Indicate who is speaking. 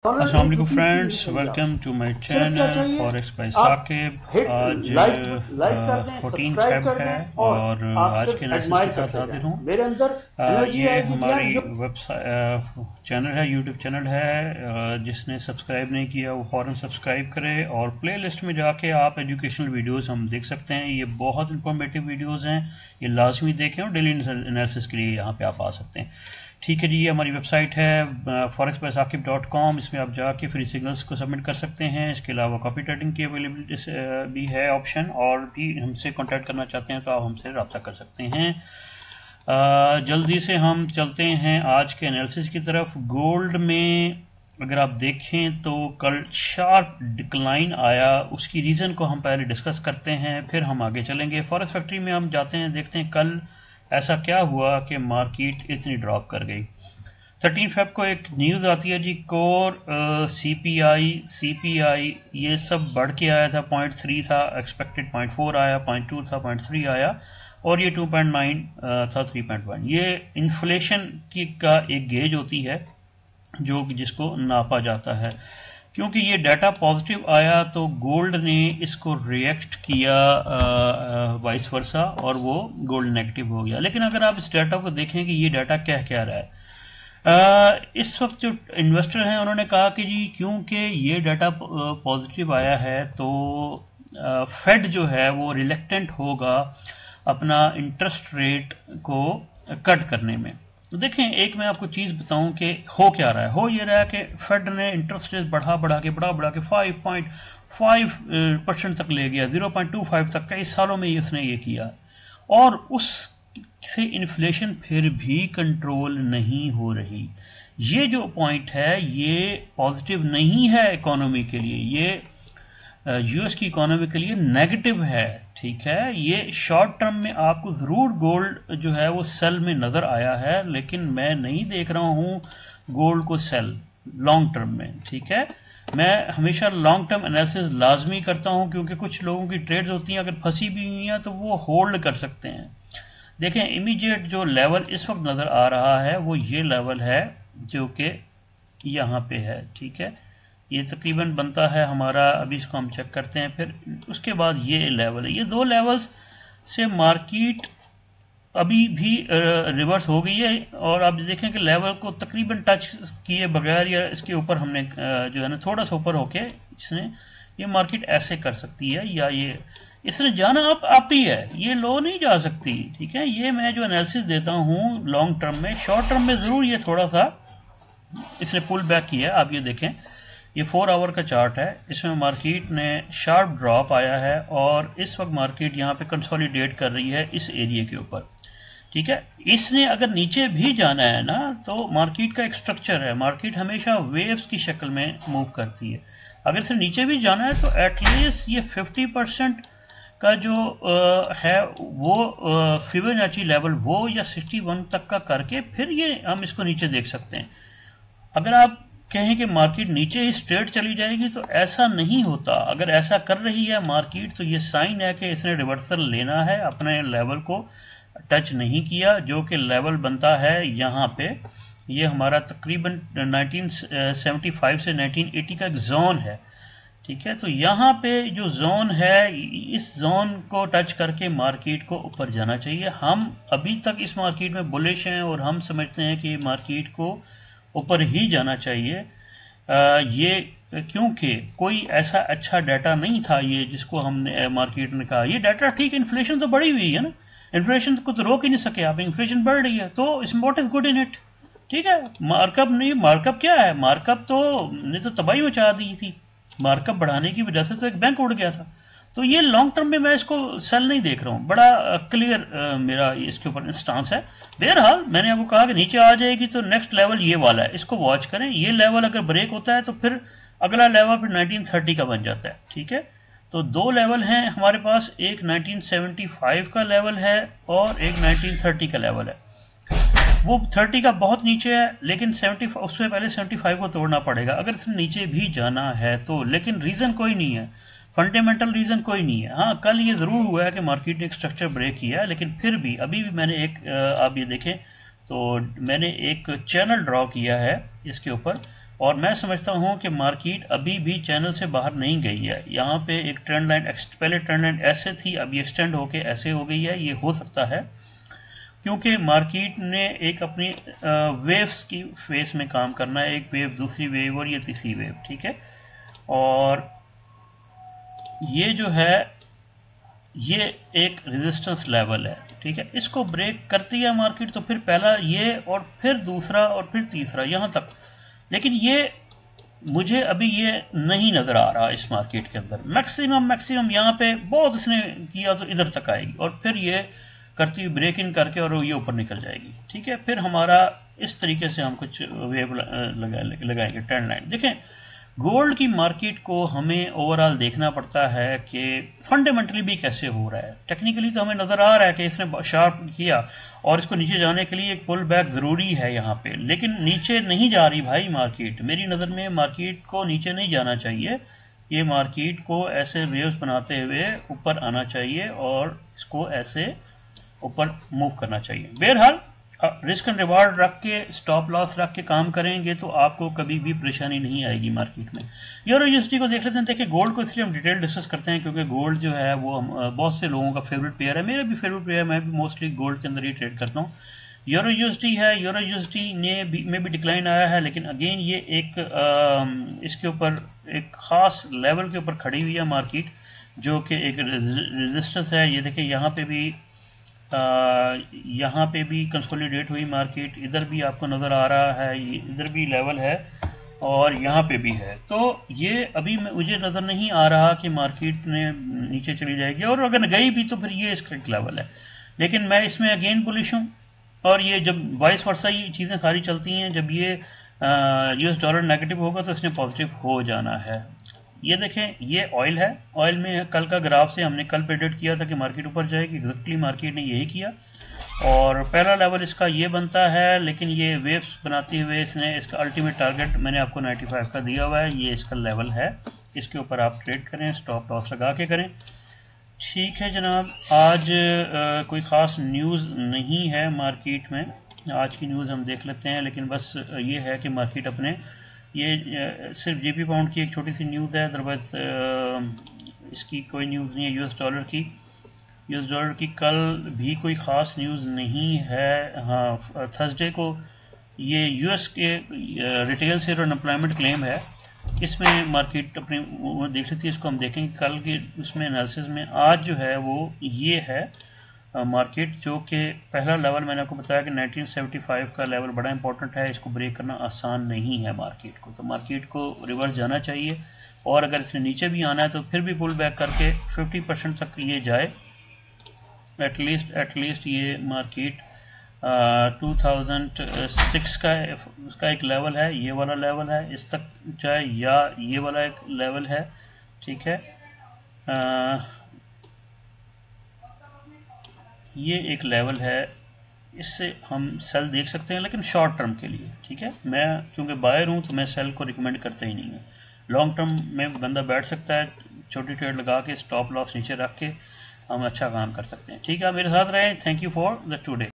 Speaker 1: अस्सलाम वालेकुम friends, welcome to my channel forex by Saqib. आज
Speaker 2: लाइक कर दें,
Speaker 1: 14
Speaker 2: सब्सक्राइब
Speaker 1: फेब
Speaker 2: कर
Speaker 1: है
Speaker 2: दें और
Speaker 1: और
Speaker 2: आप
Speaker 1: आज के
Speaker 2: सिर्फ
Speaker 1: एनालिसिस के
Speaker 2: एडमायर
Speaker 1: साथ
Speaker 2: करते
Speaker 1: हाजिर
Speaker 2: जाएं।
Speaker 1: हूँ।
Speaker 2: मेरे अंदर एनर्जी
Speaker 1: ये
Speaker 2: आएगी कि यार
Speaker 1: हमारी
Speaker 2: जो
Speaker 1: वेबसाइट चैनल है, यूट्यूब चैनल है। जिसने सब्सक्राइब नहीं किया वो फ़ौरन सब्सक्राइब करे और प्ले लिस्ट में जाके आप एजुकेशनल वीडियोज़ हम देख सकते हैं। ये बहुत इंफॉर्मेटिव वीडियोज़ हैं, ये लाजमी देखें और डेली एनालिसिस के लिए यहाँ पे आप आ सकते हैं। ठीक है जी, ये हमारी वेबसाइट है forexbySaqib.com। इसमें आप जाके फ्री सिग्नल्स को सबमिट कर सकते हैं। इसके अलावा कॉपी ट्रेडिंग की अवेलेबिलिटी भी है ऑप्शन, और भी हमसे कांटेक्ट करना चाहते हैं तो आप हमसे रब्ता कर सकते हैं। जल्दी से हम चलते हैं आज के एनालिसिस की तरफ। गोल्ड में अगर आप देखें तो कल शार्प डिक्लाइन आया, उसकी रीज़न को हम पहले डिस्कस करते हैं, फिर हम आगे चलेंगे। फॉरेक्स फैक्ट्री में हम जाते हैं, देखते हैं कल ऐसा क्या हुआ कि मार्केट इतनी ड्रॉप कर गई। 13 फेब को एक न्यूज़ आती है जी, कोर सीपीआई ये सब बढ़ के आया था। 0.3 था, एक्सपेक्टेड 0.4 आया, 0.2 था, 0.3 आया, और ये 2.9 था, 3.1। ये इन्फ्लेशन की का एक गेज होती है जो जिसको नापा जाता है। क्योंकि ये डाटा पॉजिटिव आया तो गोल्ड ने इसको रिएक्ट किया वाइस वर्सा, और वो गोल्ड नेगेटिव हो गया। लेकिन अगर आप इस डाटा को देखें कि ये डाटा क्या कह रहा है, इस वक्त जो इन्वेस्टर हैं उन्होंने कहा कि जी क्योंकि ये डाटा पॉजिटिव आया है तो फेड जो है वो रिलेक्टेंट होगा अपना इंटरेस्ट रेट को कट करने में। तो देखें, एक मैं आपको चीज़ बताऊं कि हो क्या रहा है। हो ये रहा है कि फेड ने इंटरेस्ट रेट बढ़ा बढ़ा के 5.5% तक ले गया, 0.25 तक। कई सालों में उसने ये किया, और उससे इन्फ्लेशन फिर भी कंट्रोल नहीं हो रही। ये जो पॉइंट है ये पॉजिटिव नहीं है इकोनॉमी के लिए, ये यूएस की इकोनॉमी के लिए नेगेटिव है। ठीक है, ये शॉर्ट टर्म में आपको ज़रूर गोल्ड जो है वो सेल में नज़र आया है, लेकिन मैं नहीं देख रहा हूँ गोल्ड को सेल लॉन्ग टर्म में। ठीक है, मैं हमेशा लॉन्ग टर्म एनालिसिस लाजमी करता हूँ, क्योंकि कुछ लोगों की ट्रेड्स होती हैं, अगर फंसी भी हुई हैं तो वो होल्ड कर सकते हैं। देखें, इमीडिएट जो लेवल इस वक्त नज़र आ रहा है वो ये लेवल है जो कि यहाँ पे है। ठीक है, ये तकरीबन बनता है हमारा, अभी इसको हम चेक करते हैं, फिर उसके बाद ये लेवल है। ये दो लेवल्स से मार्केट अभी भी रिवर्स हो गई है, और आप देखें कि लेवल को तकरीबन टच किए बगैर या इसके ऊपर हमने जो है ना थोड़ा सा ऊपर होके इसने ये मार्केट ऐसे कर सकती है, या ये इसने जाना आप ही है, ये लो नहीं जा सकती। ठीक है, ये मैं जो एनालिसिस देता हूँ लॉन्ग टर्म में, शॉर्ट टर्म में ज़रूर ये थोड़ा सा इसने पुल बैक किया। आप ये देखें, ये 4 आवर का चार्ट है, इसमें मार्केट ने शार्प ड्रॉप आया है, और इस वक्त मार्केट यहाँ पे कंसोलिडेट कर रही है इस एरिया के ऊपर। ठीक है, इसने अगर नीचे भी जाना है ना, तो मार्केट का एक स्ट्रक्चर है, मार्केट हमेशा वेव्स की शक्ल में मूव करती है। अगर इसे नीचे भी जाना है तो एटलीस्ट ये 50% का जो है वो फिबोनाची लेवल वो या 61 तक का करके फिर ये हम इसको नीचे देख सकते हैं। अगर आप कहें कि मार्केट नीचे ही स्ट्रेट चली जाएगी तो ऐसा नहीं होता। अगर ऐसा कर रही है मार्केट तो ये साइन है कि इसने रिवर्सल लेना है, अपने लेवल को टच नहीं किया, जो कि लेवल बनता है यहाँ पे। ये हमारा तकरीबन 1975 से 1980 का एक जोन है। ठीक है, तो यहाँ पे जो जोन है, इस जोन को टच करके मार्केट को ऊपर जाना चाहिए। हम अभी तक इस मार्केट में बुलिश हैं और हम समझते हैं कि मार्केट को ऊपर ही जाना चाहिए। ये क्योंकि कोई ऐसा अच्छा डाटा नहीं था ये जिसको हमने मार्केट ने कहा ये डाटा ठीक है, इन्फ्लेशन तो बढ़ी हुई है ना, इन्फ्लेशन को तो रोक ही नहीं सके आप, इन्फ्लेशन बढ़ रही है तो what is good in it. ठीक है, मार्कअप नहीं, मार्कअप क्या है, मार्कअप तो ने तो तबाही मचा दी थी, मार्कअप बढ़ाने की वजह से तो एक बैंक उड़ गया था। तो ये लॉन्ग टर्म में मैं इसको सेल नहीं देख रहा हूँ, बड़ा क्लियर मेरा इसके ऊपर स्टांस है। बहरहाल मैंने आपको कहा कि नीचे आ जाएगी तो नेक्स्ट लेवल ये वाला है, इसको वॉच करें। ये लेवल अगर ब्रेक होता है तो फिर अगला लेवल फिर 1930 का बन जाता है। ठीक है, तो दो लेवल हैं हमारे पास, एक 1975 का लेवल है और एक 1930 का लेवल है। वो 30 का बहुत नीचे है, लेकिन 70 उससे पहले 75 को तोड़ना पड़ेगा अगर इसने नीचे भी जाना है तो। लेकिन रीज़न कोई नहीं है, फंडामेंटल रीज़न कोई नहीं है। हाँ, कल ये ज़रूर हुआ है कि मार्केट ने एक स्ट्रक्चर ब्रेक किया है, लेकिन फिर भी अभी भी मैंने आप ये देखें तो मैंने एक चैनल ड्रॉ किया है इसके ऊपर, और मैं समझता हूं कि मार्केट अभी भी चैनल से बाहर नहीं गई है। यहाँ पे एक ट्रेंड लाइन, पहले ट्रेंड लाइन ऐसे थी, अभी एक्सटेंड होके ऐसे हो गई है। ये हो सकता है क्योंकि मार्केट ने एक अपनी वेव्स की फेस में काम करना है, एक वेव, दूसरी वेव और ये तीसरी वेव, ठीक है। और ये जो है ये एक रेजिस्टेंस लेवल है, ठीक है। इसको ब्रेक करती है मार्केट तो फिर पहला ये और फिर दूसरा और फिर तीसरा यहाँ तक, लेकिन ये मुझे अभी ये नहीं नजर आ रहा इस मार्केट के अंदर। मैक्सिमम यहाँ पे बहुत इसने किया तो इधर तक आएगी और फिर ये करती हुई ब्रेक इन करके और ये ऊपर निकल जाएगी, ठीक है। फिर हमारा इस तरीके से हम कुछ वेव लगाएंगे ट्रेंड लाइन। देखें गोल्ड की मार्केट को हमें ओवरऑल देखना पड़ता है कि फंडामेंटली भी कैसे हो रहा है। टेक्निकली तो हमें नजर आ रहा है कि इसने शार्प किया और इसको नीचे जाने के लिए एक पुल बैक जरूरी है यहाँ पे, लेकिन नीचे नहीं जा रही भाई मार्केट। मेरी नज़र में मार्केट को नीचे नहीं जाना चाहिए, ये मार्केट को ऐसे वेव्स बनाते हुए ऊपर आना चाहिए और इसको ऐसे ऊपर मूव करना चाहिए। बहरहाल रिस्क एंड रिवार्ड रख के, स्टॉप लॉस रख के काम करेंगे तो आपको कभी भी परेशानी नहीं आएगी मार्केट में। यूरो यूएसडी को देख लेते हैं। देखिए गोल्ड को इसलिए हम डिटेल डिस्कस करते हैं क्योंकि गोल्ड जो है वो बहुत से लोगों का फेवरेट पेयर है, मेरा भी फेवरेट पेयर है, मैं भी मोस्टली गोल्ड के अंदर ही ट्रेड करता हूँ। यूरो यूएसडी है, यूरो यूएसडी में भी डिक्लाइन आया है, लेकिन अगेन ये एक इसके ऊपर एक खास लेवल के ऊपर खड़ी हुई है मार्केट, जो कि एक रेजिस्टेंस है। ये देखिए यहाँ पे भी कंसोलिडेट हुई मार्केट, इधर भी आपको नज़र आ रहा है, इधर भी लेवल है और यहाँ पे भी है। तो ये अभी मुझे नज़र नहीं आ रहा कि मार्केट ने नीचे चली जाएगी, और अगर गई भी तो फिर ये इसका एक लेवल है। लेकिन मैं इसमें अगेन बुलिश हूँ, और ये जब वाइस वर्सा ये चीज़ें सारी चलती हैं, जब ये यूएस डॉलर नेगेटिव होगा तो इसने पॉजिटिव हो जाना है। ये देखें ये ऑयल है, ऑयल में कल का ग्राफ से हमने कल प्रेडिक्ट किया था कि मार्केट ऊपर जाएगी, एग्जैक्टली मार्केट ने यही किया और पहला लेवल इसका ये बनता है, लेकिन ये वेव्स बनाते हुए इसने इसका अल्टीमेट टारगेट मैंने आपको 95 का दिया हुआ है, ये इसका लेवल है, इसके ऊपर आप ट्रेड करें, स्टॉप लॉस लगा के करें। ठीक है जनाब, आज कोई ख़ास न्यूज़ नहीं है मार्केट में, आज की न्यूज़ हम देख लेते हैं, लेकिन बस ये है कि मार्केट अपने ये सिर्फ जीपी पाउंड की एक छोटी सी न्यूज़ है, अदरवाइज इसकी कोई न्यूज़ नहीं है। यूएस डॉलर की कल भी कोई ख़ास न्यूज़ नहीं है। हाँ, थर्सडे को ये यूएस के रिटेल सेल और अनएम्प्लॉयमेंट क्लेम है, इसमें मार्केट अपनी देख लेती है, इसको हम देखेंगे कल की उसमें एनालिसिस में। आज जो है वो ये है मार्केट, जो कि पहला लेवल मैंने आपको बताया कि 1975 का लेवल बड़ा इंपॉर्टेंट है, इसको ब्रेक करना आसान नहीं है मार्केट को, तो मार्केट को रिवर्स जाना चाहिए, और अगर इसने नीचे भी आना है तो फिर भी पुल बैक करके 50% तक ये जाए एटलीस्ट ये मार्केट 2006 का एक लेवल है, ये वाला लेवल है, इस तक जाए, या ये वाला एक लेवल है, ठीक है। ये एक लेवल है, इससे हम सेल देख सकते हैं, लेकिन शॉर्ट टर्म के लिए, ठीक है। मैं क्योंकि बायर हूँ तो मैं सेल को रिकमेंड करता ही नहीं है। लॉन्ग टर्म में बंदा बैठ सकता है, छोटी ट्रेड लगा के, स्टॉप लॉस नीचे रख के हम अच्छा काम कर सकते हैं। ठीक है, मेरे साथ रहें। Thank you for the today.